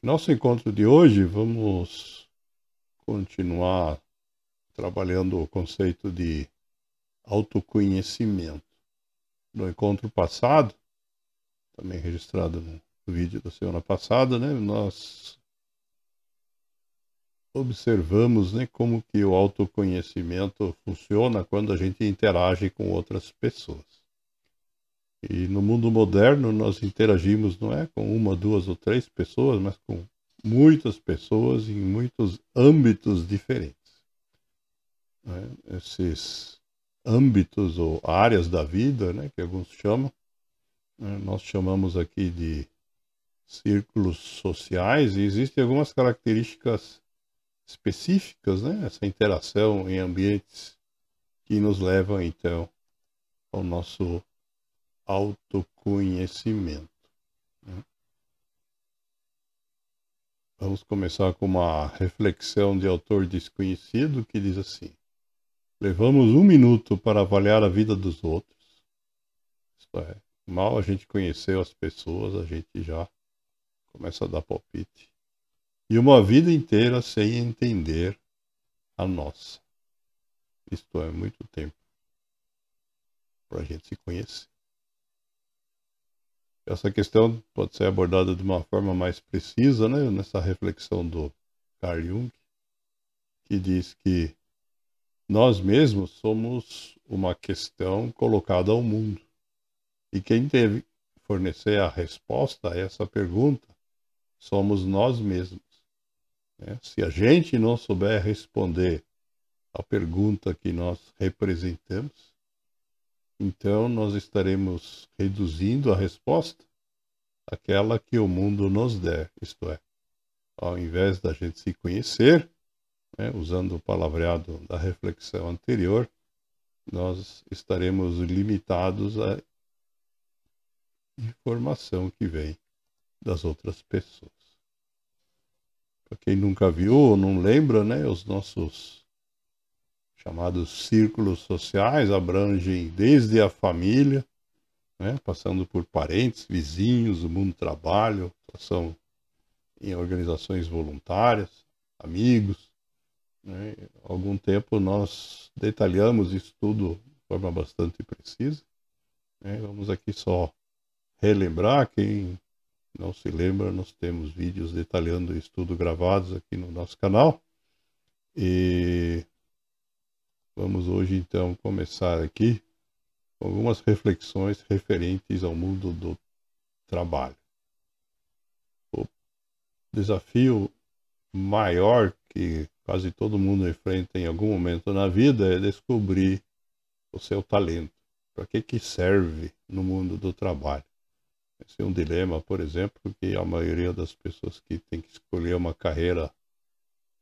Nosso encontro de hoje, vamos continuar trabalhando o conceito de autoconhecimento. No encontro passado, também registrado no vídeo da semana passada, nós observamos, como que o autoconhecimento funciona quando a gente interage com outras pessoas. E no mundo moderno nós interagimos não é com uma, duas ou três pessoas, mas com muitas pessoas em muitos âmbitos diferentes. Esses âmbitos ou áreas da vida, que alguns chamam, nós chamamos aqui de círculos sociais, e existem algumas características específicas, essa interação em ambientes que nos levam então ao nosso autoconhecimento. Vamos começar com uma reflexão de autor desconhecido que diz assim: levamos 1 minuto para avaliar a vida dos outros. Isto é, mal a gente conheceu as pessoas, a gente já começa a dar palpite. E uma vida inteira sem entender a nossa. Isto é, muito tempo para a gente se conhecer. Essa questão pode ser abordada de uma forma mais precisa, nessa reflexão do Carl Jung, que diz que nós mesmos somos uma questão colocada ao mundo. E quem deve fornecer a resposta a essa pergunta somos nós mesmos. Se a gente não souber responder a pergunta que nós representamos, então nós estaremos reduzindo a resposta àquela que o mundo nos der. Isto é, ao invés da gente se conhecer, usando o palavreado da reflexão anterior, nós estaremos limitados à informação que vem das outras pessoas. Para quem nunca viu ou não lembra, os nossos chamados círculos sociais abrangem desde a família, passando por parentes, vizinhos, o mundo do trabalho, atuação em organizações voluntárias, amigos. Há algum tempo nós detalhamos isso tudo de forma bastante precisa. Vamos aqui só relembrar. Quem não se lembra, nós temos vídeos detalhando isso tudo gravados aqui no nosso canal. E vamos hoje então começar aqui com algumas reflexões referentes ao mundo do trabalho. O desafio maior que quase todo mundo enfrenta em algum momento na vida é descobrir o seu talento. Para que serve no mundo do trabalho? Esse é um dilema, por exemplo, que a maioria das pessoas que tem que escolher uma carreira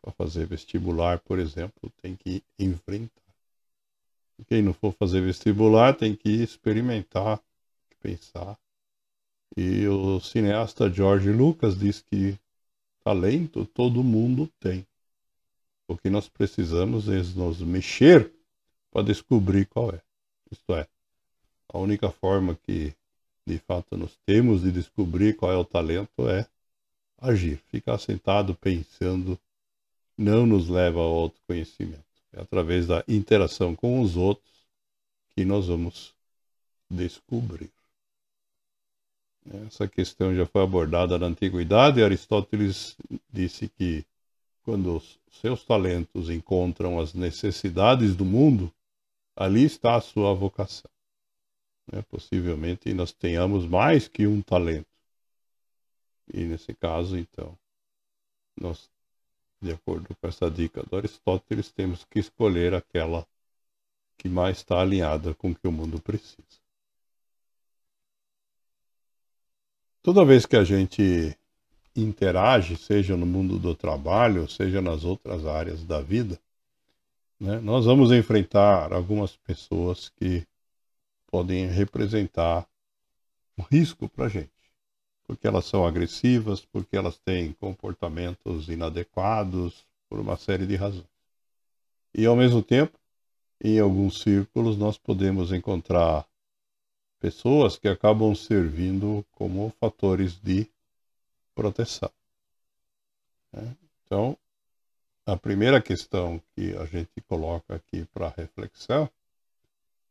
para fazer vestibular, por exemplo, tem que enfrentar. Quem não for fazer vestibular tem que experimentar, pensar. E o cineasta George Lucas diz que talento todo mundo tem. O que nós precisamos é nos mexer para descobrir qual é. Isto é, a única forma que de fato nós temos de descobrir qual é o talento é agir. Ficar sentado pensando não nos leva ao autoconhecimento. É através da interação com os outros que nós vamos descobrir. Essa questão já foi abordada na antiguidade. Aristóteles disse que quando os seus talentos encontram as necessidades do mundo, ali está a sua vocação. Possivelmente nós tenhamos mais que um talento. E nesse caso, então, nós, de acordo com essa dica do Aristóteles, temos que escolher aquela que mais está alinhada com o que o mundo precisa. Toda vez que a gente interage, seja no mundo do trabalho, seja nas outras áreas da vida, nós vamos enfrentar algumas pessoas que podem representar um risco para a gente. Porque elas são agressivas, porque elas têm comportamentos inadequados, por uma série de razões. E, ao mesmo tempo, em alguns círculos, nós podemos encontrar pessoas que acabam servindo como fatores de proteção. né? Então, a primeira questão que a gente coloca aqui para reflexão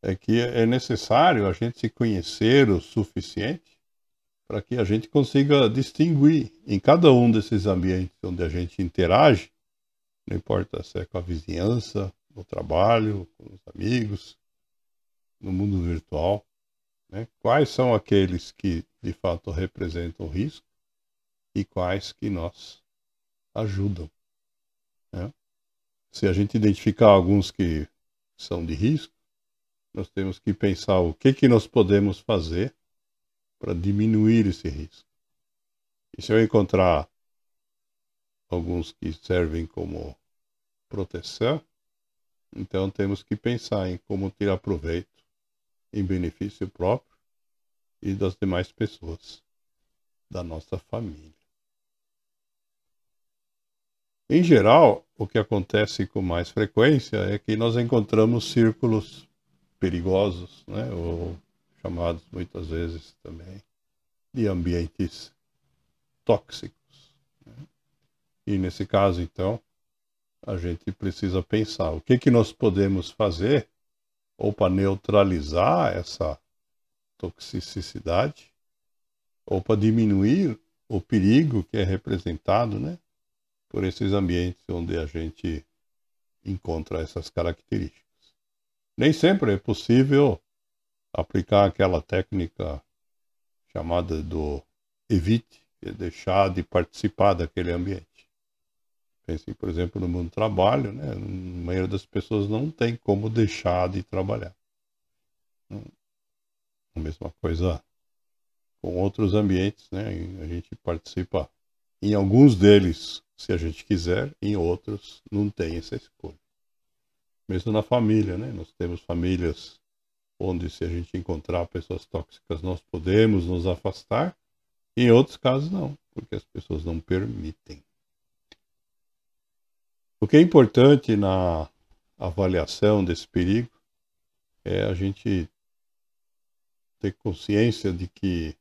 é que é necessário a gente se conhecer o suficiente para que a gente consiga distinguir em cada um desses ambientes onde a gente interage, não importa se é com a vizinhança, no trabalho, com os amigos, no mundo virtual, né? Quais são aqueles que de fato representam risco e quais que nos ajudam, né? Se a gente identificar alguns que são de risco, nós temos que pensar o que nós podemos fazer para diminuir esse risco. E se eu encontrar alguns que servem como proteção, então temos que pensar em como tirar proveito em benefício próprio e das demais pessoas da nossa família. Em geral, o que acontece com mais frequência é que nós encontramos círculos perigosos, né, ou chamados muitas vezes também de ambientes tóxicos, né? E nesse caso, então, a gente precisa pensar o que nós podemos fazer ou para neutralizar essa toxicidade ou para diminuir o perigo que é representado, né, por esses ambientes onde a gente encontra essas características. Nem sempre é possível aplicar aquela técnica chamada do evite, que é deixar de participar daquele ambiente. Pensem, por exemplo, no mundo do trabalho, né? A maioria das pessoas não tem como deixar de trabalhar. A mesma coisa com outros ambientes, né? A gente participa em alguns deles, se a gente quiser, em outros não tem essa escolha. Mesmo na família, né? Nós temos famílias onde, se a gente encontrar pessoas tóxicas, nós podemos nos afastar. E em outros casos, não, porque as pessoas não permitem. O que é importante na avaliação desse perigo é a gente ter consciência de que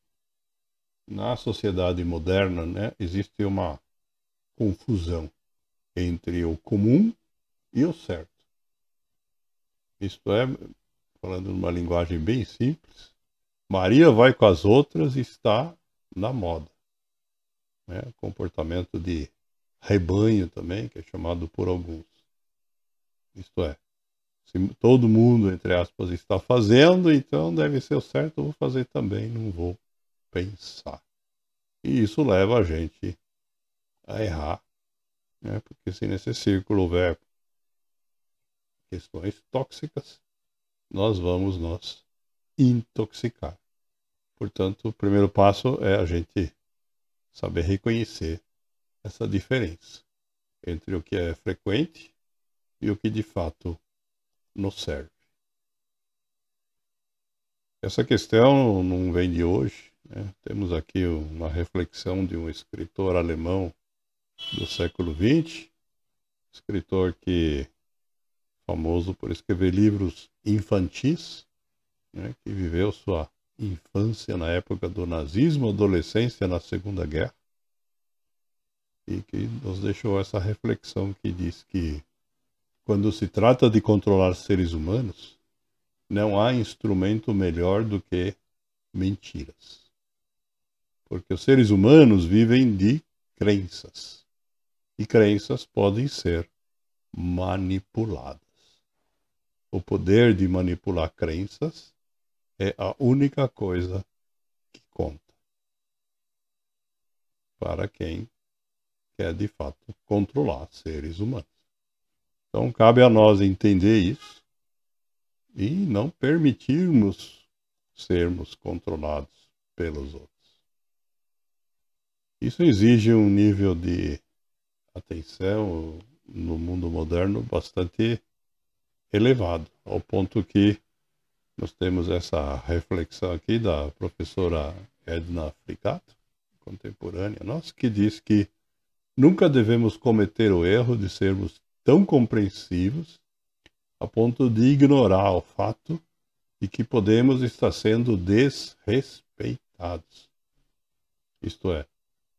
na sociedade moderna, né, existe uma confusão entre o comum e o certo. Isto é, falando numa linguagem bem simples, Maria vai com as outras e está na moda, né? Comportamento de rebanho também, que é chamado por alguns. Isto é, se todo mundo, entre aspas, está fazendo, então deve ser o certo, eu vou fazer também, não vou pensar. E isso leva a gente a errar, né? Porque se nesse círculo houver questões tóxicas, nós vamos nos intoxicar. Portanto, o primeiro passo é a gente saber reconhecer essa diferença entre o que é frequente e o que de fato nos serve. Essa questão não vem de hoje, né? Temos aqui uma reflexão de um escritor alemão do século XX, escritor que famoso por escrever livros infantis, né? Que viveu sua infância na época do nazismo, adolescência na Segunda Guerra, e que nos deixou essa reflexão que diz que quando se trata de controlar seres humanos, não há instrumento melhor do que mentiras. Porque os seres humanos vivem de crenças. E crenças podem ser manipuladas. O poder de manipular crenças é a única coisa que conta para quem quer de fato controlar seres humanos. Então cabe a nós entender isso e não permitirmos sermos controlados pelos outros. Isso exige um nível de atenção no mundo moderno bastante elevado, ao ponto que nós temos essa reflexão aqui da professora Edna Fricato, contemporânea nossa, que diz que nunca devemos cometer o erro de sermos tão compreensivos a ponto de ignorar o fato de que podemos estar sendo desrespeitados. Isto é,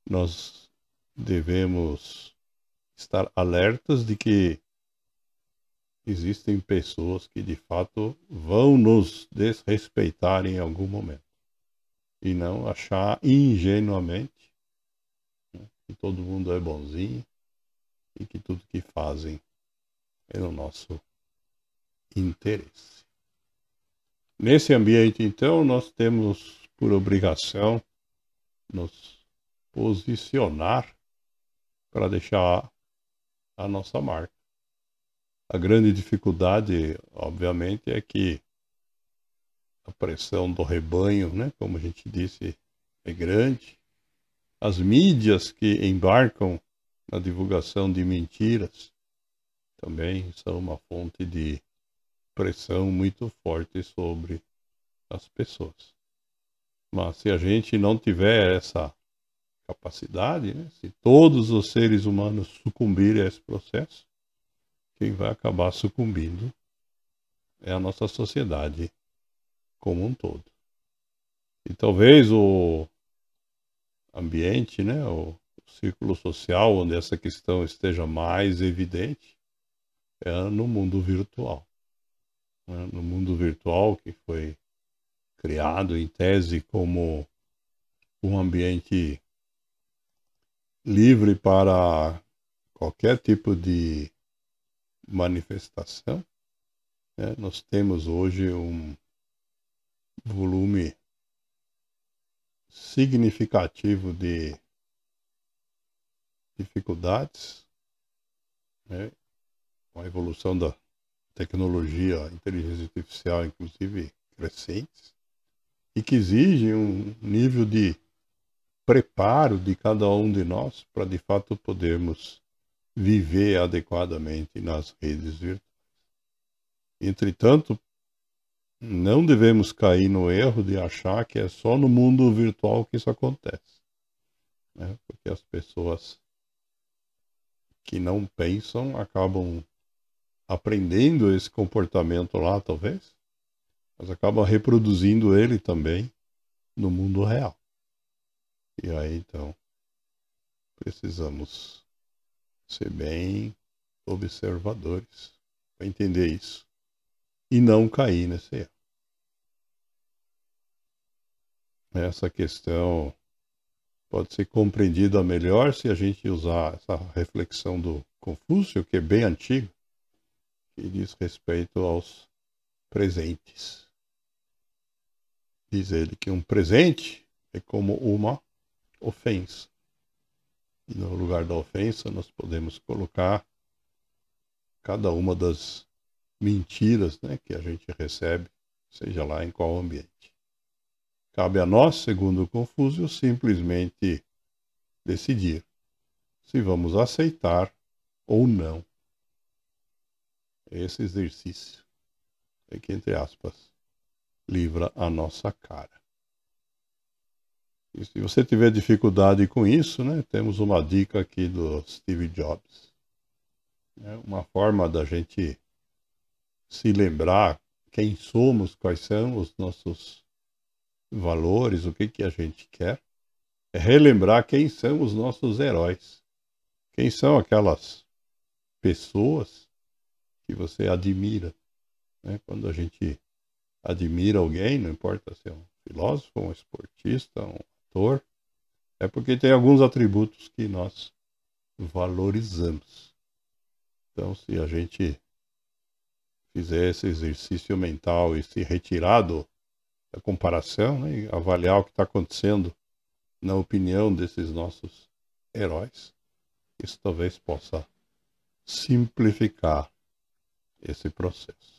nós devemos estar alertas de que existem pessoas que de fato vão nos desrespeitar em algum momento. E não achar ingenuamente, né, que todo mundo é bonzinho e que tudo que fazem é no nosso interesse. Nesse ambiente, então, nós temos por obrigação nos posicionar para deixar a nossa marca. A grande dificuldade, obviamente, é que a pressão do rebanho, né, como a gente disse, é grande. As mídias que embarcam na divulgação de mentiras também são uma fonte de pressão muito forte sobre as pessoas. Mas se a gente não tiver essa capacidade, né, se todos os seres humanos sucumbirem a esse processo, quem vai acabar sucumbindo é a nossa sociedade como um todo. E talvez o ambiente, né, o círculo social onde essa questão esteja mais evidente é no mundo virtual. No mundo virtual, que foi criado em tese como um ambiente livre para qualquer tipo de manifestação, né? Nós temos hoje um volume significativo de dificuldades, né? Com a evolução da tecnologia, inteligência artificial, inclusive crescentes, e que exige um nível de preparo de cada um de nós para de fato podermos viver adequadamente nas redes virtuais. Entretanto, não devemos cair no erro de achar que é só no mundo virtual que isso acontece, né? Porque as pessoas que não pensam acabam aprendendo esse comportamento lá, talvez, mas acabam reproduzindo ele também no mundo real. E aí, então, precisamos ser bem observadores para entender isso e não cair nesse erro. Essa questão pode ser compreendida melhor se a gente usar essa reflexão do Confúcio, que é bem antigo, que diz respeito aos presentes. Diz ele que um presente é como uma ofensa. E no lugar da ofensa nós podemos colocar cada uma das mentiras, né, que a gente recebe, seja lá em qual ambiente. Cabe a nós, segundo Confúcio, simplesmente decidir se vamos aceitar ou não esse exercício é que, entre aspas, livra a nossa cara. E se você tiver dificuldade com isso, né, temos uma dica aqui do Steve Jobs. É uma forma da gente se lembrar quem somos, quais são os nossos valores, o que a gente quer, é relembrar quem são os nossos heróis. Quem são aquelas pessoas que você admira, né? Quando a gente admira alguém, não importa se é um filósofo, um esportista, um ator, é porque tem alguns atributos que nós valorizamos. Então, se a gente fizer esse exercício mental e se retirar da comparação, né, e avaliar o que está acontecendo na opinião desses nossos heróis, isso talvez possa simplificar esse processo.